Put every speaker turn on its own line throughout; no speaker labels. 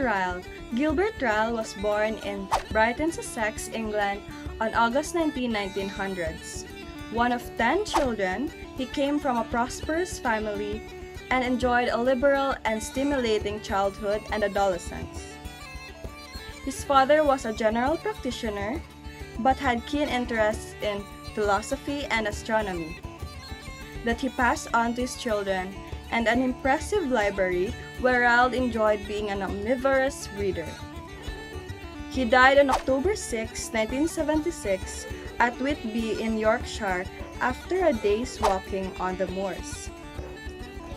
Ryle. Gilbert Ryle was born in Brighton, Sussex, England on August 19, 1900s. One of 10 children, he came from a prosperous family and enjoyed a liberal and stimulating childhood and adolescence. His father was a general practitioner, but had keen interests in philosophy and astronomy that he passed on to his children, and an impressive library where Ryle enjoyed being an omnivorous reader. He died on October 6, 1976 at Whitby in Yorkshire after a day's walking on the moors.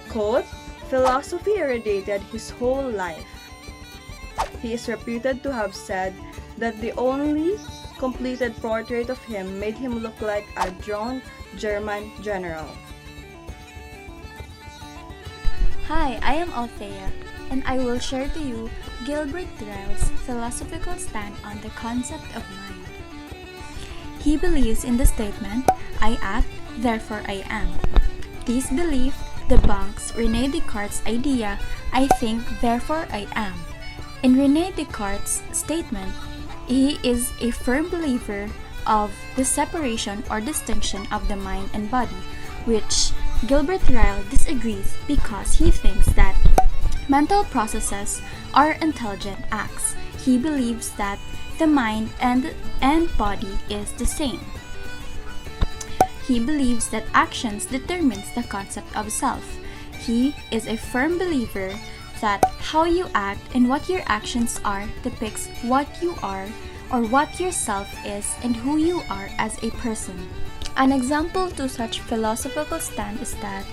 Quote, philosophy irradiated his whole life. He is reputed to have said that the only completed portrait of him made him look like a drawn German general.
Hi, I am Althea, and I will share to you Gilbert Ryle's philosophical stand on the concept of mind. He believes in the statement, I act, therefore I am. This belief debunks René Descartes' idea, I think, therefore I am. In René Descartes' statement, he is a firm believer of the separation or distinction of the mind and body, which Gilbert Ryle disagrees because he thinks that mental processes are intelligent acts. He believes that the mind and body is the same. He believes that actions determines the concept of self. He is a firm believer that how you act and what your actions are depicts what you are or what yourself is and who you are as a person. An example to such philosophical stand is that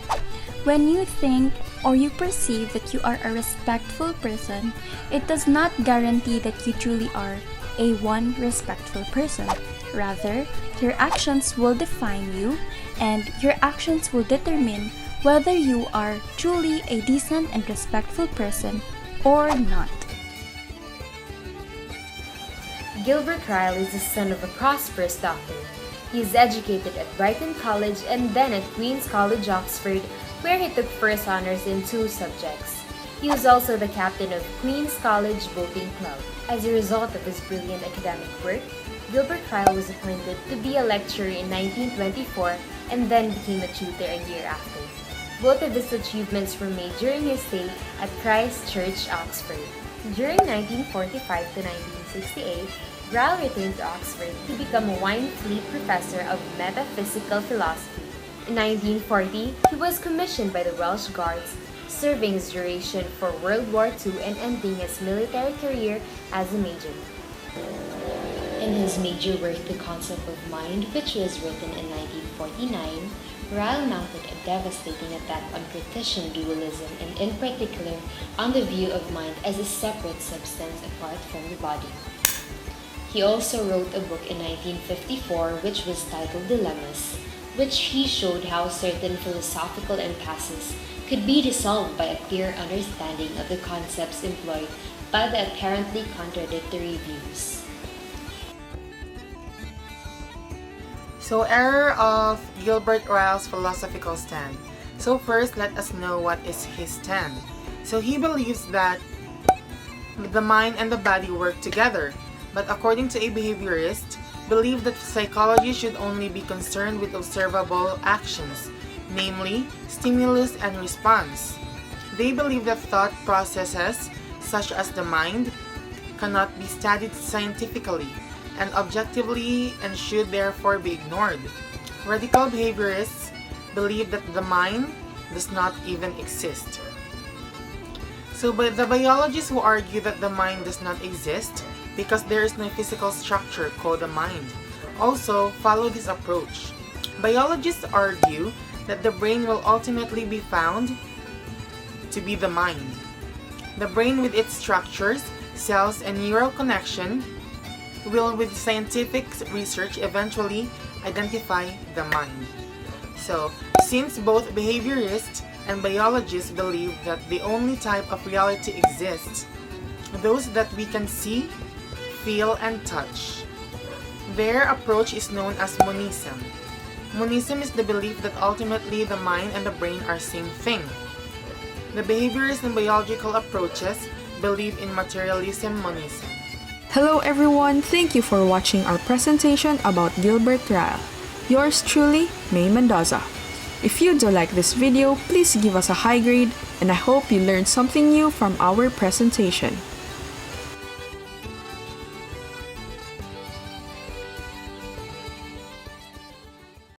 when you think or you perceive that you are a respectful person, it does not guarantee that you truly are a one respectful person. Rather, your actions will define you, and your actions will determine whether you are truly a decent and respectful person or not.
Gilbert Ryle is the son of a prosperous doctor. He is educated at Brighton College and then at Queen's College, Oxford, where he took first honors in 2 subjects. He was also the captain of Queen's College Boating Club. As a result of his brilliant academic work, Gilbert Ryle was appointed to be a lecturer in 1924 and then became a tutor a year after. Both of his achievements were made during his stay at Christ Church, Oxford. During 1945 to 1968, Ryle returned to Oxford to become a Wynfleet Professor of Metaphysical Philosophy. In 1940, he was commissioned by the Welsh Guards, serving his duration for World War II and ending his military career as a major.
In his major work, The Concept of Mind, which was written in 1949, Ryle mounted a devastating attack on Cartesian dualism and in particular on the view of mind as a separate substance apart from the body. He also wrote a book in 1954 which was titled Dilemmas, which he showed how certain philosophical impasses could be resolved by a clear understanding of the concepts employed by the apparently contradictory views.
So, error of Gilbert Ryle's philosophical stand. So first, let us know what is his stand. So he believes that the mind and the body work together, but according to a behaviorist, believe that psychology should only be concerned with observable actions, namely stimulus and response. They believe that thought processes, such as the mind, cannot be studied scientifically and objectively and should therefore be ignored. Radical behaviorists believe that the mind does not even exist. So by the biologists who argue that the mind does not exist because there is no physical structure called the mind also follow this approach. Biologists argue that the brain will ultimately be found to be the mind. The brain with its structures, cells, and neural connection will, with scientific research, eventually identify the mind. So, since both behaviorists and biologists believe that the only type of reality exists, those that we can see, feel, and touch, their approach is known as monism. Monism is the belief that ultimately the mind and the brain are same thing. The behaviorist and biological approaches believe in materialism monism.
Hello everyone, thank you for watching our presentation about Gilbert Ryle. Yours truly, Mae Mendoza. If you do like this video, please give us a high grade, and I hope you learned something new from our presentation.